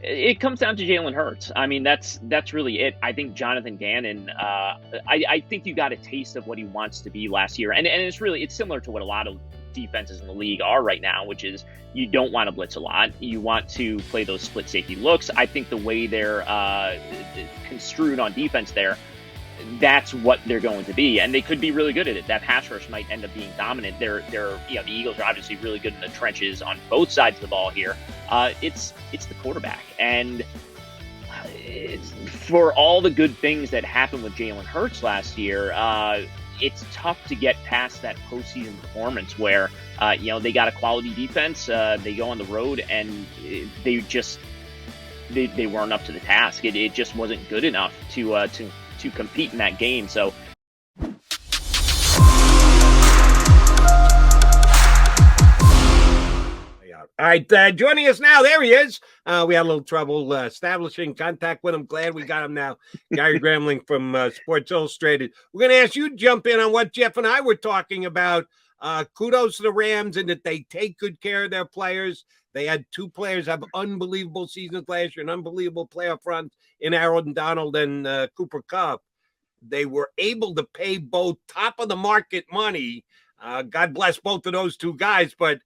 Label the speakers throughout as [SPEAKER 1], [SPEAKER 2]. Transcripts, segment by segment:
[SPEAKER 1] It comes down to Jalen Hurts. I mean, that's really it. I think Jonathan Gannon. I think you got a taste of what he wants to be last year, and it's similar to what a lot of defenses in the league are right now, which is you don't want to blitz a lot. You want to play those split safety looks. I think the way they're construed on defense there, that's what they're going to be, and they could be really good at it. That pass rush might end up being dominant. The Eagles are obviously really good in the trenches on both sides of the ball here. It's the quarterback, and for all the good things that happened with Jalen Hurts last year, it's tough to get past that postseason performance where they got a quality defense. They go on the road and they weren't up to the task. It just wasn't good enough to compete in that game. So
[SPEAKER 2] all right, joining us now, there he is. We had a little trouble establishing contact with him. Glad we got him now. Gary Gramling from Sports Illustrated. We're going to ask you to jump in on what Jeff and I were talking about. Kudos to the Rams in that they take good care of their players. They had two players have unbelievable seasons last year, an unbelievable playoff run in Aaron Donald and Cooper Kupp. They were able to pay both top of the market money. God bless both of those two guys, but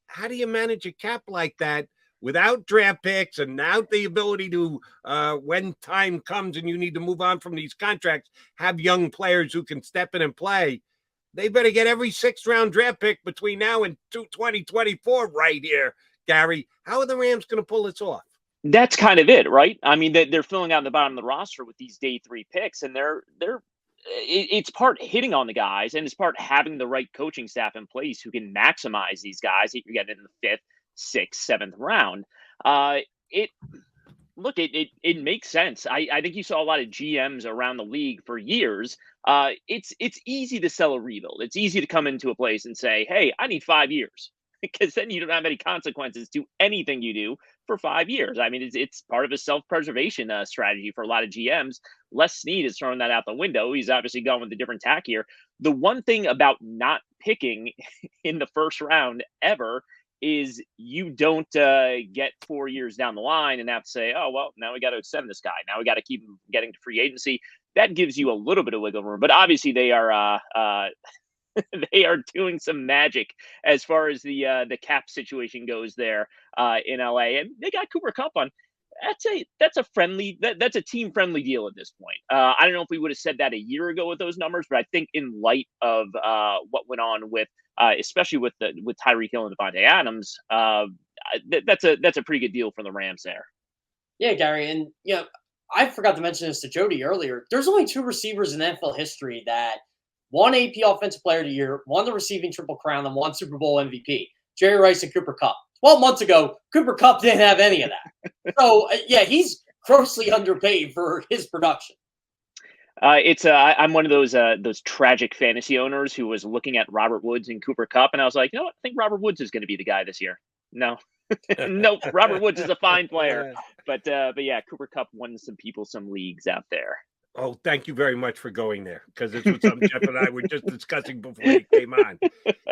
[SPEAKER 2] how do you manage a cap like that without draft picks and without the ability to, when time comes and you need to move on from these contracts, have young players who can step in and play? They better get every sixth-round draft pick between now and 2024 right here, Gary. How are the Rams going to pull this off?
[SPEAKER 1] That's kind of it, right? I mean, they're filling out the bottom of the roster with these day 3 picks, and it's part hitting on the guys, and it's part having the right coaching staff in place who can maximize these guys that you get in the 5th, 6th, 7th round. It makes sense. I think you saw a lot of GMs around the league for years. It's easy to sell a rebuild. It's easy to come into a place and say, hey, I need 5 years, because then you don't have any consequences to anything you do for 5 years. I mean, it's part of a self-preservation strategy for a lot of GMs. Les Snead is throwing that out the window. He's obviously going with a different tack here. The one thing about not picking in the first round ever is you don't get 4 years down the line and have to say, oh, well, now we got to extend this guy. Now we got to keep him getting to free agency. That gives you a little bit of wiggle room. But obviously they are they are doing some magic as far as the cap situation goes there in LA, and they got Cooper Kupp on. That's a team friendly deal at this point. I don't know if we would have said that a year ago with those numbers, but I think in light of what went on with especially with Tyreek Hill and Devontae Adams, that's a pretty good deal for the Rams there.
[SPEAKER 3] Yeah, Gary, and I forgot to mention this to Jody earlier. There's only 2 receivers in NFL history that won AP Offensive Player of the Year, won the receiving Triple Crown, and won Super Bowl MVP. Jerry Rice and Cooper Kupp. 12 months ago, Cooper Kupp didn't have any of that. So, he's grossly underpaid for his production.
[SPEAKER 1] I'm one of those tragic fantasy owners who was looking at Robert Woods and Cooper Kupp, and I was like, I think Robert Woods is going to be the guy this year. No, no, Robert Woods is a fine player, but yeah, Cooper Kupp won some people some leagues out there.
[SPEAKER 2] Oh, thank you very much for going there, because this was something Jeff and I were just discussing before he came on.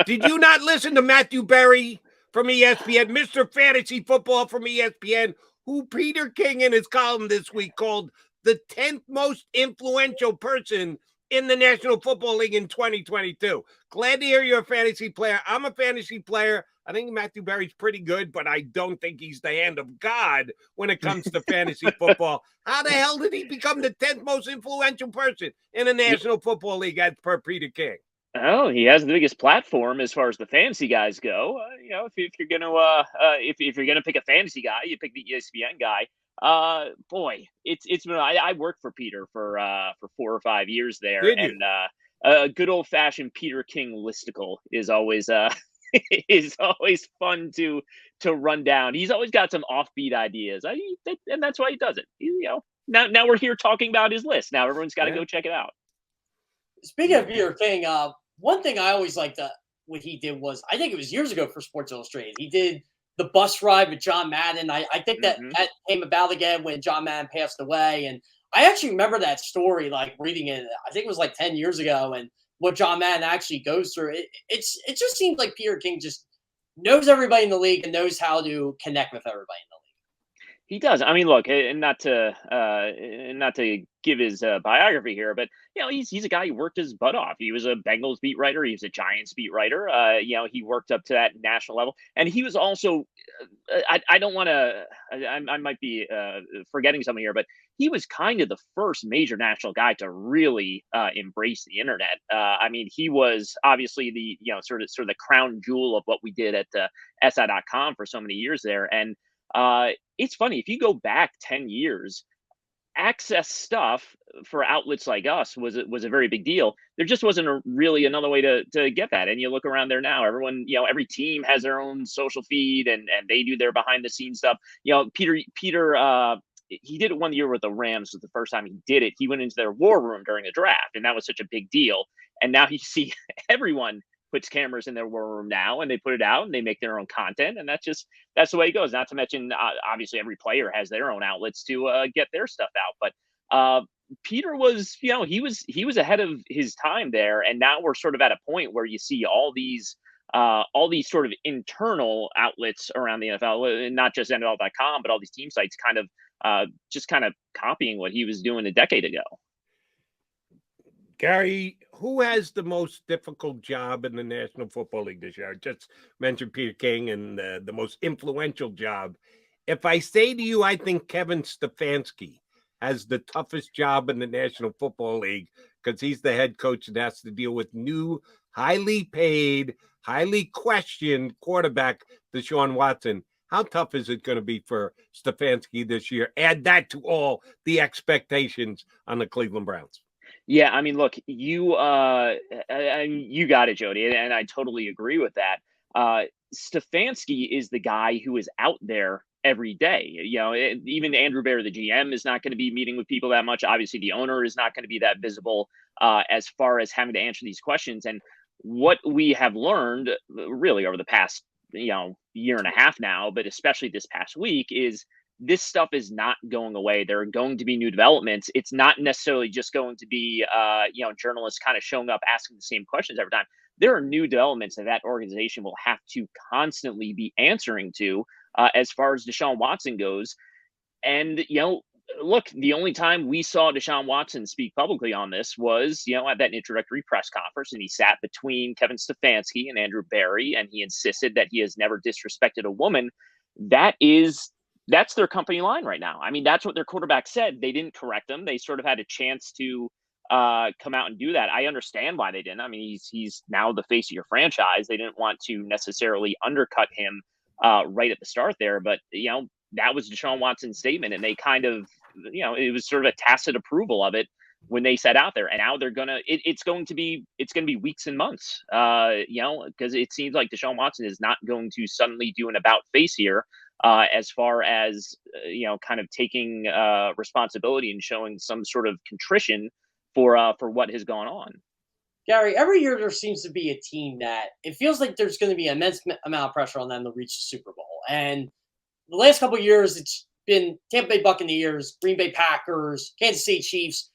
[SPEAKER 2] Did you not listen to Matthew Berry from ESPN, Mr. Fantasy Football from ESPN, who Peter King in his column this week called the 10th most influential person in the National Football League in 2022? Glad to hear you're a fantasy player. I'm a fantasy player. I think Matthew Berry's pretty good, but I don't think he's the hand of God when it comes to fantasy football. How the hell did he become the 10th most influential person in the National Football League as per Peter King?
[SPEAKER 1] Oh, he has the biggest platform as far as the fantasy guys go. If you're gonna pick a fantasy guy, you pick the ESPN guy. Boy, it's been. I worked for Peter for 4 or 5 years there, and a good old fashioned Peter King listicle is always is always fun to run down. He's always got some offbeat ideas, and that's why he does it. Now we're here talking about his list. Now everyone's got to go check it out.
[SPEAKER 3] Speaking of Peter King, one thing I always liked what he did was, I think it was years ago for Sports Illustrated, he did the bus ride with John Madden. I think that came about again when John Madden passed away. And I actually remember that story, like reading it, I think it was like 10 years ago, and what John Madden actually goes through. It just seems like Peter King just knows everybody in the league and knows how to connect with everybody in the league.
[SPEAKER 1] He does. I mean, look, and not to give his biography here, but he's a guy who worked his butt off. He was a Bengals beat writer. He was a Giants beat writer. He worked up to that national level, and he was also. I don't want to. I might be forgetting something here, but he was kind of the first major national guy to really embrace the internet. I mean, he was obviously the sort of the crown jewel of what we did at SI.com for so many years there, and. It's funny, if you go back 10 years, access stuff for outlets like us was a very big deal. There just wasn't really another way to get that. And you look around there now, everyone, every team has their own social feed and they do their behind the scenes stuff. Peter, he did it one year with the Rams. Was the first time he did it. He went into their war room during a draft, and that was such a big deal. And now you see everyone puts cameras in their war room now, and they put it out and they make their own content, and that's the way it goes. Not to mention, obviously, every player has their own outlets to get their stuff out. But Peter was, he was ahead of his time there, and now we're sort of at a point where you see all these sort of internal outlets around the NFL, not just NFL.com, but all these team sites kind of copying what he was doing a decade ago.
[SPEAKER 2] Gary, who has the most difficult job in the National Football League this year? I just mentioned Peter King and the most influential job. If I say to you, I think Kevin Stefanski has the toughest job in the National Football League because he's the head coach and has to deal with new, highly paid, highly questioned quarterback, Deshaun Watson. How tough is it going to be for Stefanski this year? Add that to all the expectations on the Cleveland Browns.
[SPEAKER 1] Yeah, I mean, look, you got it, Jody, and I totally agree with that. Stefanski is the guy who is out there every day. Even Andrew Bear, the GM, is not going to be meeting with people that much. Obviously, the owner is not going to be that visible as far as having to answer these questions. And what we have learned really over the past, year and a half now, but especially this past week, is this stuff is not going away. There are going to be new developments. It's not necessarily just going to be, journalists kind of showing up asking the same questions every time. There are new developments that organization will have to constantly be answering to as far as Deshaun Watson goes. And, look, the only time we saw Deshaun Watson speak publicly on this was, at that introductory press conference, and he sat between Kevin Stefanski and Andrew Berry, and he insisted that he has never disrespected a woman. That's their company line right now. I mean, that's what their quarterback said. They didn't correct him. They sort of had a chance to come out and do that. I understand why they didn't. I mean, he's now the face of your franchise. They didn't want to necessarily undercut him right at the start there. But, that was Deshaun Watson's statement. And they kind of, it was sort of a tacit approval of it when they set out there. And now they're it's going to be weeks and months, because it seems like Deshaun Watson is not going to suddenly do an about face here. As far as, kind of taking responsibility and showing some sort of contrition for what has gone on.
[SPEAKER 3] Gary, every year there seems to be a team that it feels like there's going to be an immense amount of pressure on them to reach the Super Bowl. And the last couple of years, it's been Tampa Bay Buccaneers, Green Bay Packers, Kansas City Chiefs.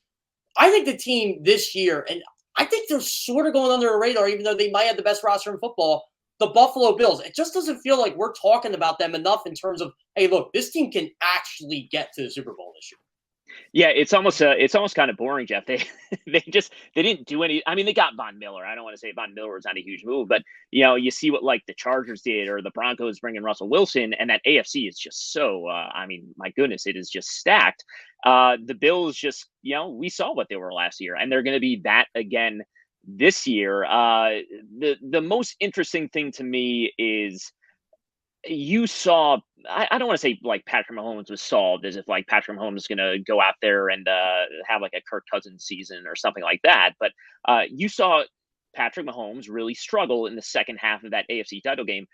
[SPEAKER 3] I think the team this year, and I think they're sort of going under the radar, even though they might have the best roster in football, the Buffalo Bills. It just doesn't feel like we're talking about them enough in terms of, hey, look, this team can actually get to the Super Bowl this year.
[SPEAKER 1] Yeah, it's almost kind of boring, Jeff. They didn't do any. I mean, they got Von Miller. I don't want to say Von Miller was not a huge move, but you see what like the Chargers did or the Broncos bringing Russell Wilson, and that AFC is just so. I mean, my goodness, it is just stacked. The Bills just, we saw what they were last year, and they're going to be that again this year. The most interesting thing to me is you saw, I don't want to say like Patrick Mahomes was solved as if like Patrick Mahomes is going to go out there and have like a Kirk Cousins season or something like that. But you saw Patrick Mahomes really struggle in the second half of that AFC title game.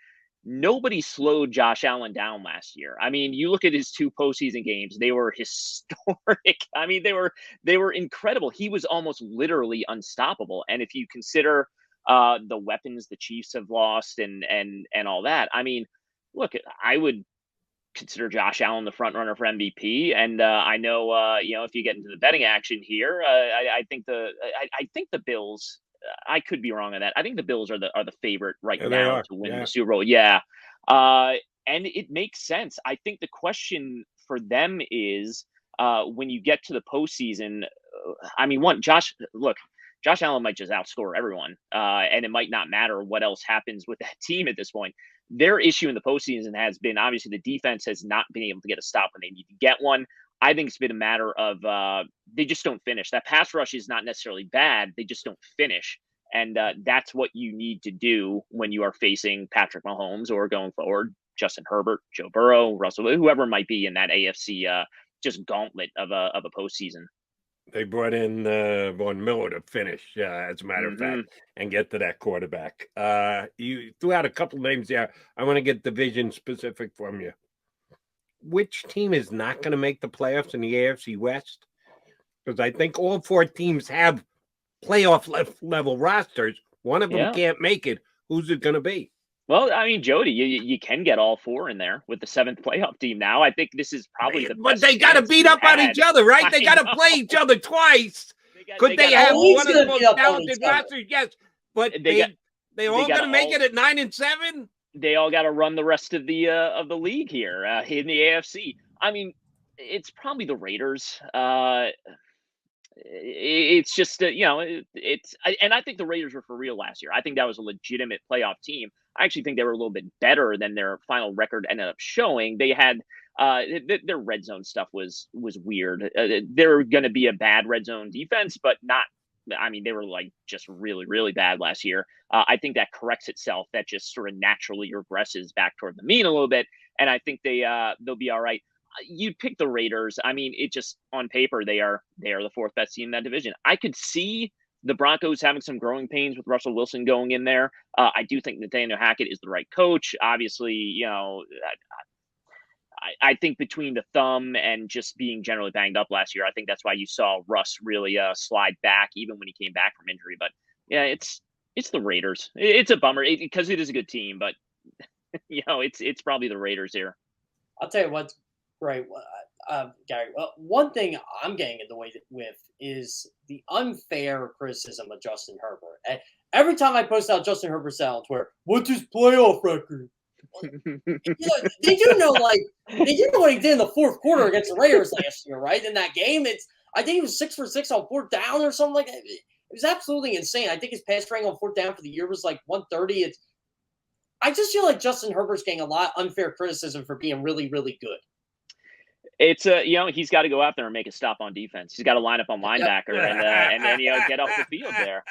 [SPEAKER 1] Nobody slowed Josh Allen down last year. I mean, you look at his two postseason games; they were historic. I mean, they were incredible. He was almost literally unstoppable. And if you consider the weapons the Chiefs have lost and all that, I mean, look, I would consider Josh Allen the front runner for MVP. And I know, if you get into the betting action here, I think the Bills. I could be wrong on that. I think the Bills are the favorite right now to win the Super Bowl. Yeah. And it makes sense. I think the question for them is when you get to the postseason. I mean, Josh Allen might just outscore everyone, and it might not matter what else happens with that team at this point. Their issue in the postseason has been obviously the defense has not been able to get a stop when they need to get one. I think it's been a matter of they just don't finish. That pass rush is not necessarily bad. They just don't finish. And that's what you need to do when you are facing Patrick Mahomes or going forward, Justin Herbert, Joe Burrow, Russell, whoever might be in that AFC just gauntlet of a postseason.
[SPEAKER 2] They brought in Von Miller to finish, as a matter of fact, and get to that quarterback. You threw out a couple names there. I want to get division specific from you. Which team is not going to make the playoffs in the AFC West? Because I think all 4 teams have playoff level rosters. One of them can't make it. Who's it going to be?
[SPEAKER 1] Well, I mean, Jody, you can get all 4 in there with the 7th playoff team now. I think this is probably the best.
[SPEAKER 2] But they got to beat up on each other, right? They got to play each other twice. Could they have one of the most talented rosters? Yes, but they all going to make it at 9 and 7.
[SPEAKER 1] They all got to run the rest of the league here in the AFC. I mean, it's probably the Raiders. It's just and I think the Raiders were for real last year. I think that was a legitimate playoff team. I actually think they were a little bit better than their final record ended up showing. They had their red zone stuff was weird. They're going to be a bad red zone defense, but not. I mean, they were like just really, really bad last year. I think that corrects itself. That just sort of naturally regresses back toward the mean a little bit, and I think they'll be all right. You'd pick the Raiders. I mean, it just on paper they are the 4th best team in that division. I could see the Broncos having some growing pains with Russell Wilson going in there. I do think Nathaniel Hackett is the right coach. Obviously, I think between the thumb and just being generally banged up last year, I think that's why you saw Russ really slide back even when he came back from injury. But yeah, it's the Raiders. It's a bummer because it is a good team, but it's probably the Raiders here.
[SPEAKER 3] I'll tell you what's great, Gary. Well, one thing I'm getting annoyed with is the unfair criticism of Justin Herbert. And every time I post out Justin Herbert's on Twitter, what's his playoff record? Did you know what he did in the 4th quarter against the Raiders last year, right? In that game, I think he was 6 for 6 on 4th down or something like that. It was absolutely insane. I think his pass rating on 4th down for the year was like 130. I just feel like Justin Herbert's getting a lot of unfair criticism for being really, really good.
[SPEAKER 1] It's he's got to go out there and make a stop on defense. He's got to line up on linebacker and then get off the field there.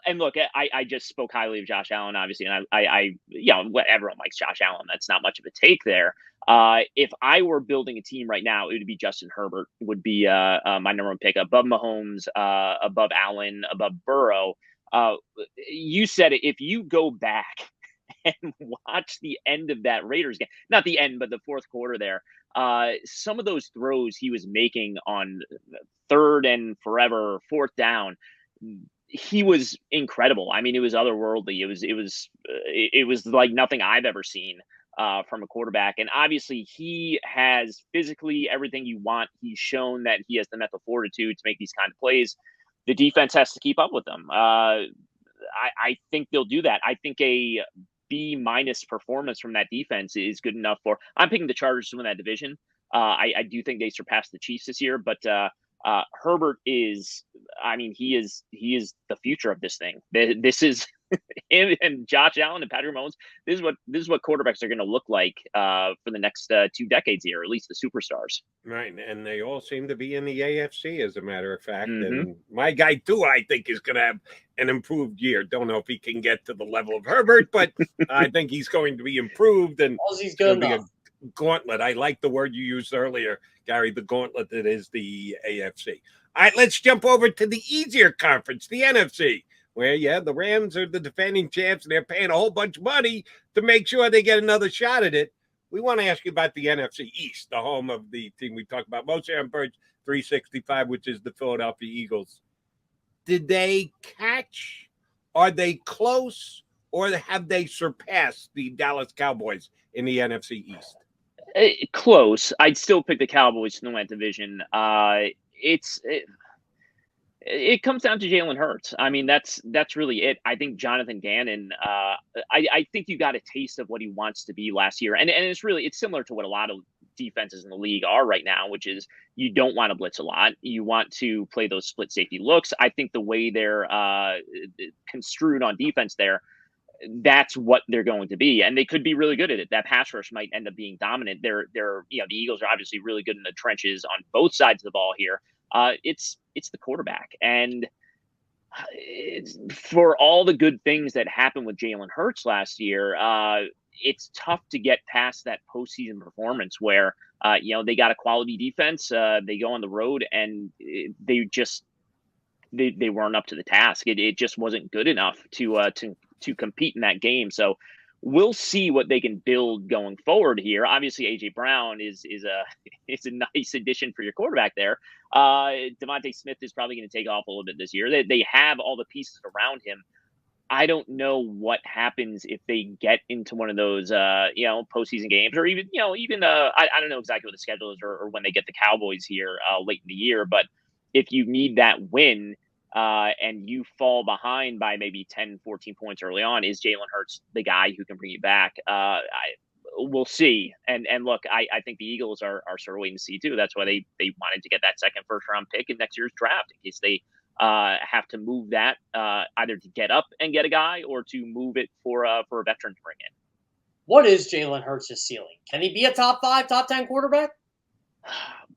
[SPEAKER 1] And look, I just spoke highly of Josh Allen, obviously, and everyone likes Josh Allen. That's not much of a take there. If I were building a team right now, it would be Justin Herbert would be my number 1 pick above Mahomes, above Allen, above Burrow. You said it. If you go back and watch the end of that Raiders game, not the end, but the 4th quarter there, some of those throws he was making on 3rd and forever, 4th down, he was incredible. I mean, it was otherworldly. It was like nothing I've ever seen from a quarterback. And obviously he has physically everything you want. He's shown that he has the mental fortitude to make these kind of plays. The defense has to keep up with them. I think they'll do that. I think a B- performance from that defense is good enough I'm picking the Chargers to win that division. I do think they surpassed the Chiefs this year, but Herbert is, I mean, he is the future of this thing. This is him and Josh Allen and Patrick Mahomes. This is what quarterbacks are going to look like for the next 2 decades here, at least the superstars.
[SPEAKER 2] Right, and they all seem to be in the AFC, as a matter of fact. And my guy too, I think, is going to have an improved year. Don't know if he can get to the level of Herbert, but I think he's going to be improved. And
[SPEAKER 3] he's good enough.
[SPEAKER 2] Gauntlet. I like the word you used earlier, Gary, the gauntlet that is the AFC. All right, let's jump over to the easier conference, the NFC, where, the Rams are the defending champs, and they're paying a whole bunch of money to make sure they get another shot at it. We want to ask you about the NFC East, the home of the team we talked about most on Birds 365, which is the Philadelphia Eagles. Did they catch? Are they close? Or have they surpassed the Dallas Cowboys in the NFC East?
[SPEAKER 1] Close. I'd still pick the Cowboys to win that division. It comes down to Jalen Hurts. I mean, that's really it. I think Jonathan Gannon. I think you got a taste of what he wants to be last year, and it's similar to what a lot of defenses in the league are right now, which is you don't want to blitz a lot. You want to play those split safety looks. I think the way they're construed on defense there, that's what they're going to be, and they could be really good at it. That pass rush might end up being dominant. They're the Eagles are obviously really good in the trenches on both sides of the ball here. It's the quarterback, and for all the good things that happened with Jalen Hurts last year, it's tough to get past that postseason performance where they got a quality defense. They go on the road and they weren't up to the task. It just wasn't good enough to compete in that game. So we'll see what they can build going forward here. Obviously, AJ Brown is a nice addition for your quarterback there. Devontae Smith is probably going to take off a little bit this year. They have all the pieces around him. I don't know what happens if they get into one of those postseason games, or even I don't know exactly what the schedule is or when they get the Cowboys here late in the year. But if you need that win, and you fall behind by maybe 10, 14 points early on, is Jalen Hurts the guy who can bring you back? We'll see. And look, I think the Eagles are sort of waiting to see too. That's why they wanted to get that second first round pick in next year's draft, in case they have to move that either to get up and get a guy or to move it for a veteran to bring in.
[SPEAKER 3] What is Jalen Hurts' ceiling? Can he be a top 5, top 10 quarterback?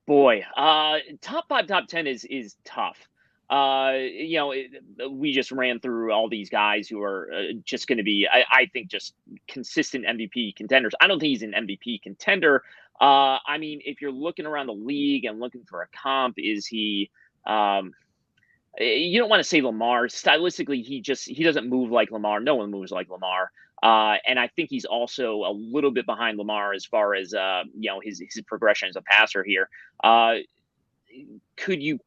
[SPEAKER 1] Boy, top 5, top 10 is tough. We just ran through all these guys who are just going to be, I think, just consistent MVP contenders. I don't think he's an MVP contender. I mean, if you're looking around the league and looking for a comp, is he? You don't want to say Lamar. Stylistically, he doesn't move like Lamar. No one moves like Lamar. And I think he's also a little bit behind Lamar as far as his progression as a passer here. Could you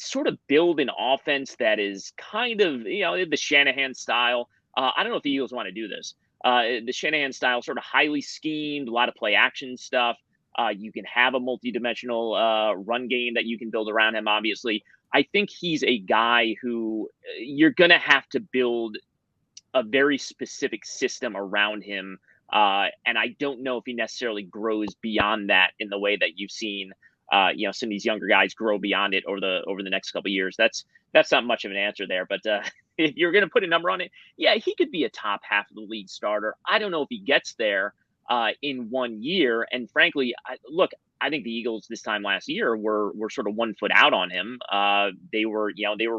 [SPEAKER 1] sort of build an offense that is kind of, the Shanahan style? I don't know if the Eagles want to do this. The Shanahan style, sort of highly schemed, a lot of play action stuff. You can have a multi-dimensional run game that you can build around him, obviously. I think he's a guy who you're going to have to build a very specific system around him. And I don't know if he necessarily grows beyond that in the way that you've seen some of these younger guys grow beyond it over the next couple of years. That's not much of an answer there, but if you're going to put a number on it, yeah, he could be a top half of the league starter. I don't know if he gets there in 1 year. And frankly, I think the Eagles this time last year were sort of 1 foot out on him. They were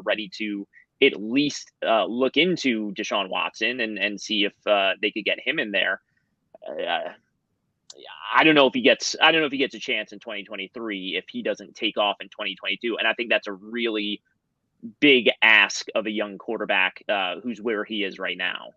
[SPEAKER 1] ready to at least look into Deshaun Watson and see if they could get him in there. I don't know if he gets a chance in 2023 if he doesn't take off in 2022. And I think that's a really big ask of a young quarterback who's where he is right now.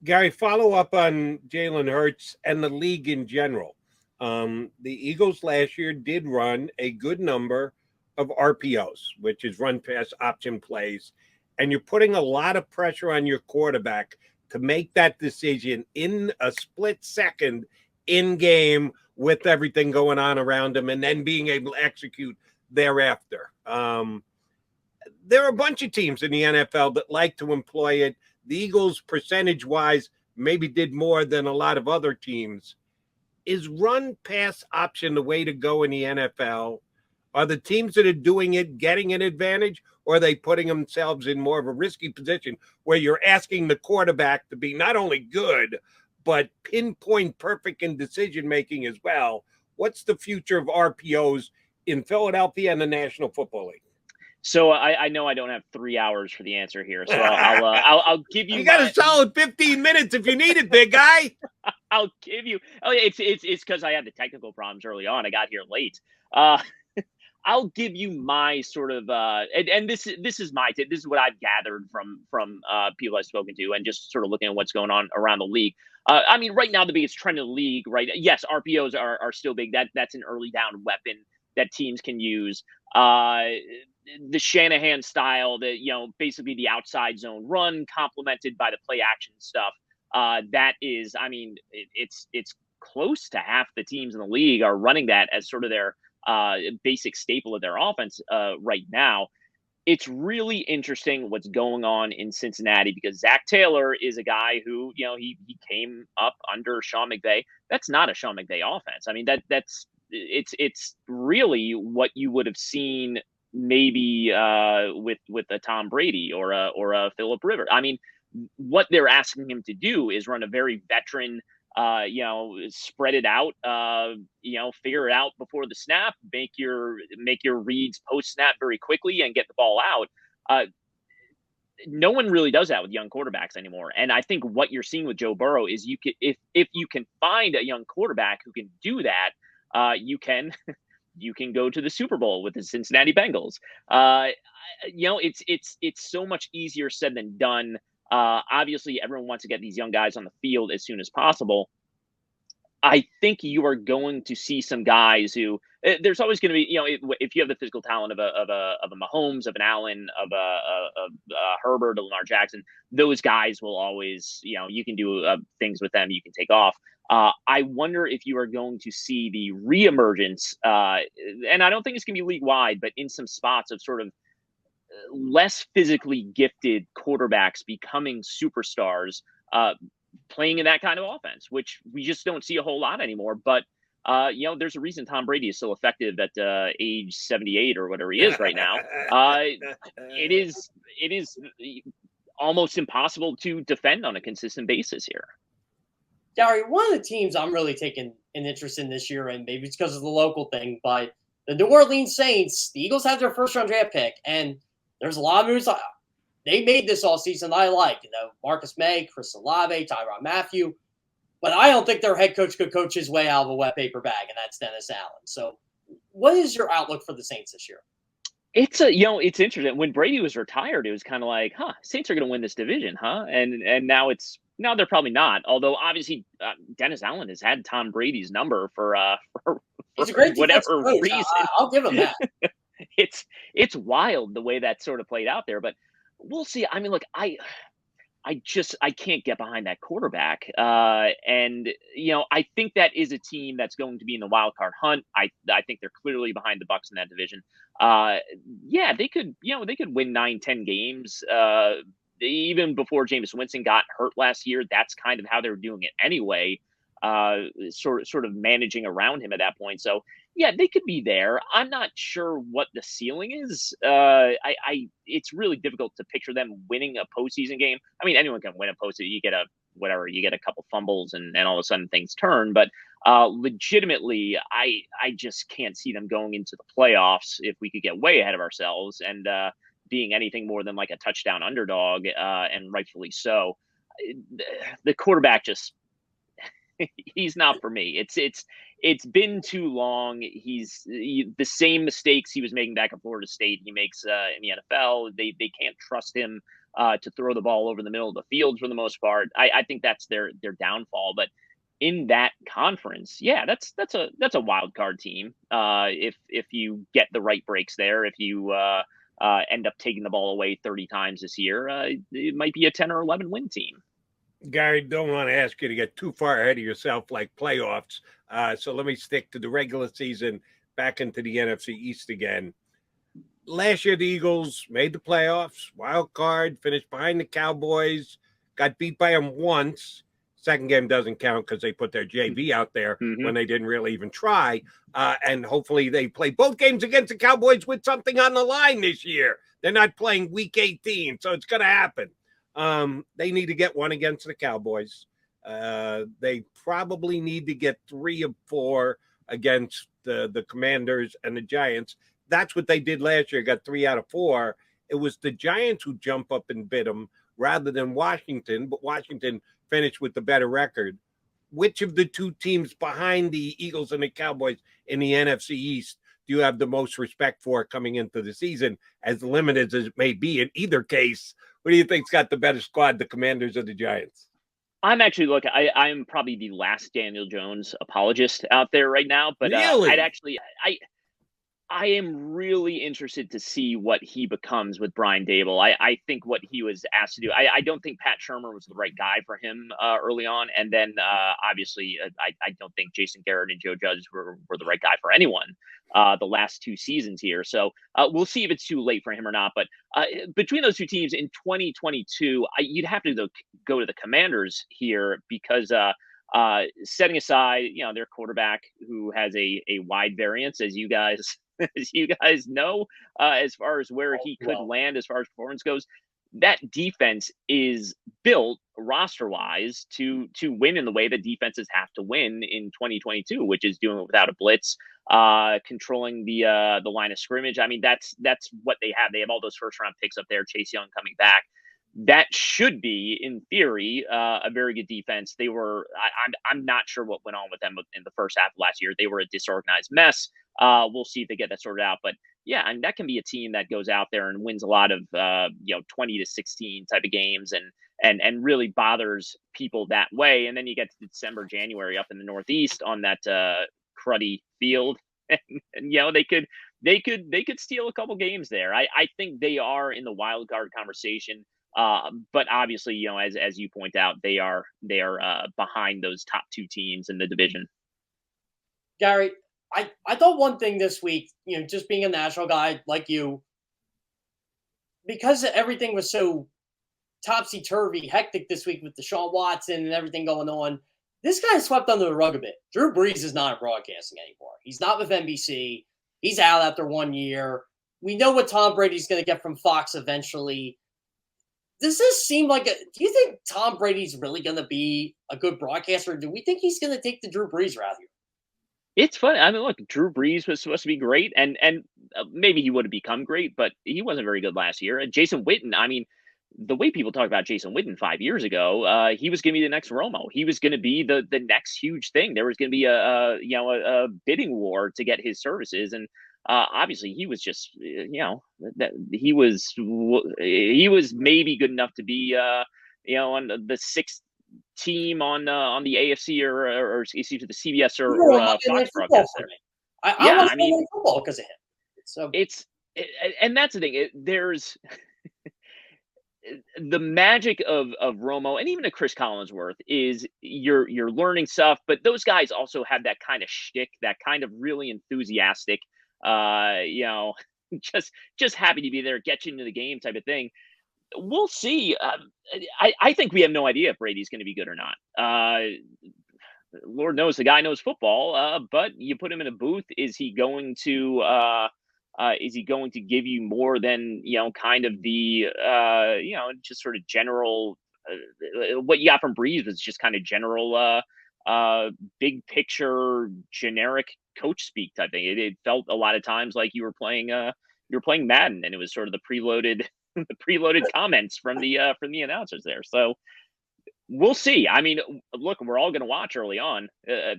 [SPEAKER 2] Gary, follow up on Jalen Hurts and the league in general. The Eagles last year did run a good number of RPOs, which is run pass option plays. And you're putting a lot of pressure on your quarterback to make that decision in a split second in game with everything going on around him and then being able to execute thereafter. There are a bunch of teams in the NFL that like to employ it. The Eagles, percentage-wise, maybe did more than a lot of other teams. Is run-pass option the way to go in the NFL? Are the teams that are doing it getting an advantage, or are they putting themselves in more of a risky position where you're asking the quarterback to be not only good, but pinpoint perfect in decision-making as well? What's the future of RPOs in Philadelphia and the National Football League?
[SPEAKER 1] So I know I don't have 3 hours for the answer here, so I'll give you.
[SPEAKER 2] You got a solid 15 minutes if you need it, big guy.
[SPEAKER 1] I'll give you. Oh, yeah, it's because I had the technical problems early on. I got here late. I'll give you my sort of and this is my take. This is what I've gathered from people I've spoken to and just sort of looking at what's going on around the league. I mean, right now the biggest trend in the league, right? Yes, RPOs are still big. That's an early down weapon that teams can use. The Shanahan style, basically the outside zone run complemented by the play action stuff. That is, I mean, it's close to half the teams in the league are running that as sort of their basic staple of their offense right now. it's really interesting what's going on in Cincinnati because Zach Taylor is a guy who, he came up under Sean McVay. That's not a Sean McVay offense. I mean, it's really what you would have seen maybe with a Tom Brady or a Phillip Rivers. I mean, what they're asking him to do is run a very veteran, spread it out, figure it out before the snap, make your reads post snap very quickly and get the ball out. No one really does that with young quarterbacks anymore. And I think what you're seeing with Joe Burrow is if you can find a young quarterback who can do that, you can go to the Super Bowl with the Cincinnati Bengals. It's so much easier said than done. Obviously, everyone wants to get these young guys on the field as soon as possible. I think you are going to see some guys who there's always going to be, if you have the physical talent of a Mahomes, of an Allen, of a Herbert, a Lamar Jackson, those guys will always, you can do things with them, you can take off. I wonder if you are going to see the reemergence, and I don't think it's going to be league wide, but in some spots of sort of less physically gifted quarterbacks becoming superstars, playing in that kind of offense, which we just don't see a whole lot anymore. But there's a reason Tom Brady is so effective at age 78 or whatever he is right now. It is almost impossible to defend on a consistent basis here.
[SPEAKER 3] Gary, one of the teams I'm really taking an interest in this year, and maybe it's because of the local thing, but the New Orleans Saints, the Eagles have their first-round draft pick, and there's a lot of moves they made this all season I like. Marcus May, Chris Olave, Tyrann Mathieu. But I don't think their head coach could coach his way out of a wet paper bag, and that's Dennis Allen. So what is your outlook for the Saints this year?
[SPEAKER 1] It's interesting. When Brady was retired, it was kind of like, Saints are going to win this division, And now they're probably not. Although obviously Dennis Allen has had Tom Brady's number for
[SPEAKER 3] He's a great
[SPEAKER 1] whatever reason.
[SPEAKER 3] I'll give him that.
[SPEAKER 1] It's wild the way that sort of played out there, but we'll see. I mean, look, I can't get behind that quarterback. And I think that is a team that's going to be in the wild card hunt. I think they're clearly behind the Bucs in that division. They could win 9-10 games. Even before Jameis Winston got hurt last year, that's kind of how they were doing it anyway. Sort of managing around him at that point. So yeah, they could be there. I'm not sure what the ceiling is. It's really difficult to picture them winning a postseason game. I mean, anyone can win a postseason. You get a couple fumbles and all of a sudden things turn. But legitimately, I just can't see them going into the playoffs if we could get way ahead of ourselves and being anything more than like a touchdown underdog, and rightfully so. The quarterback just he's not for me. It's been too long. The same mistakes he was making back at Florida State he makes in the NFL. They can't trust him to throw the ball over the middle of the field for the most part. I think that's their downfall. But in that conference, yeah, that's a wild card team. If you get the right breaks there, if you end up taking the ball away 30 times this year, it might be a 10 or 11 win team.
[SPEAKER 2] Gary, don't want to ask you to get too far ahead of yourself like playoffs. So let me stick to the regular season, back into the NFC East again. Last year, the Eagles made the playoffs, wild card, finished behind the Cowboys, got beat by them once. Second game doesn't count because they put their JV out there when they didn't really even try. And hopefully they play both games against the Cowboys with something on the line this year. They're not playing week 18, so it's going to happen. They need to get one against the Cowboys. They probably need to get 3 of 4 against the Commanders and the Giants. That's what they did last year, got 3 out of 4. It was the Giants who jump up and bit them rather than Washington, but Washington finished with the better record. Which of the two teams behind the Eagles and the Cowboys in the NFC East do you have the most respect for coming into the season, as limited as it may be in either case? What do you think's got the better squad, the Commanders or the Giants?
[SPEAKER 1] I'm actually I'm probably the last Daniel Jones apologist out there right now, but
[SPEAKER 2] really?
[SPEAKER 1] I am really interested to see what he becomes with Brian Daboll. I think what he was asked to do, I don't think Pat Shurmur was the right guy for him early on. And then obviously I don't think Jason Garrett and Joe Judge were the right guy for anyone the last 2 seasons here. So we'll see if it's too late for him or not. But between those 2 teams in 2022, you'd have to go to the Commanders here because setting aside, their quarterback who has a wide variance, as you guys know, as far as where he could land as far as performance goes, that defense is built roster-wise to win in the way that defenses have to win in 2022, which is doing it without a blitz, controlling the line of scrimmage. I mean, that's what they have. They have all those first-round picks up there. Chase Young coming back. That should be, in theory, a very good defense. They were. I'm not sure what went on with them in the first half of last year. They were a disorganized mess. We'll see if they get that sorted out. But yeah, and that can be a team that goes out there and wins a lot of 20-16 type of games and really bothers people that way. And then you get to December, January up in the Northeast on that cruddy field, and they could steal a couple games there. I think they are in the wild card conversation. But obviously, as you point out, they are behind those top 2 teams in the division.
[SPEAKER 3] Gary, I thought one thing this week, just being a national guy like you, because everything was so topsy-turvy, hectic this week with Deshaun Watson and everything going on, this guy swept under the rug a bit. Drew Brees is not broadcasting anymore. He's not with NBC. He's out after 1 year. We know what Tom Brady's going to get from Fox eventually. Does this seem like do you think Tom Brady's really going to be a good broadcaster? Or do we think he's going to take the Drew Brees route here?
[SPEAKER 1] It's funny. I mean, look, Drew Brees was supposed to be great, and maybe he would have become great, but he wasn't very good last year. And Jason Witten, I mean, the way people talk about Jason Witten 5 years ago, he was going to be the next Romo. He was going to be the next huge thing. There was going to be a bidding war to get his services, and obviously he was just he was maybe good enough to be on the 6th team on the AFC or excuse me, the CBS or Fox broadcast there.
[SPEAKER 3] I mean football because of him. So
[SPEAKER 1] and that's the thing. There's the magic of Romo and even a Chris Collinsworth is you're learning stuff, but those guys also have that kind of shtick, that kind of really enthusiastic, just happy to be there, get you into the game type of thing. We'll see. I think we have no idea if Brady's going to be good or not. Lord knows the guy knows football, but you put him in a booth. Is he going to give you more than, kind of the, just sort of general, what you got from Brees was just kind of general, big picture, generic coach speak type thing. It felt a lot of times like you were playing Madden, and it was sort of the preloaded comments from the announcers there. So we'll see. I mean, look, we're all going to watch early on,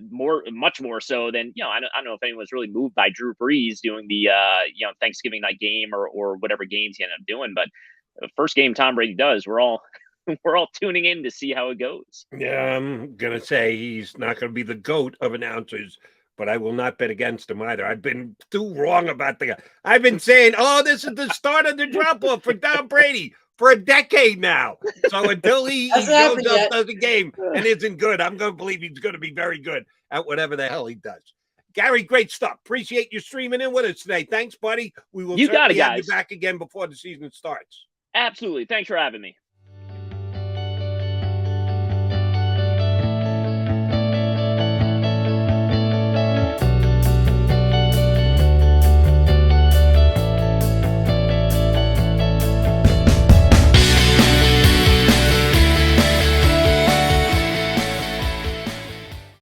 [SPEAKER 1] much more so than, I don't know if anyone was really moved by Drew Brees doing the, Thanksgiving night game or whatever games he ended up doing. But the first game Tom Brady does, we're all tuning in to see how it goes.
[SPEAKER 2] Yeah, I'm going to say he's not going to be the GOAT of announcers, but I will not bet against him either. I've been too wrong about the guy. I've been saying, this is the start of the drop-off for Tom Brady for a decade now. So until he goes up, does a game, and isn't good, I'm going to believe he's going to be very good at whatever the hell he does. Gary, great stuff. Appreciate you streaming in with us today. Thanks, buddy. We will certainly have you back again before the season starts.
[SPEAKER 1] Absolutely. Thanks for having me.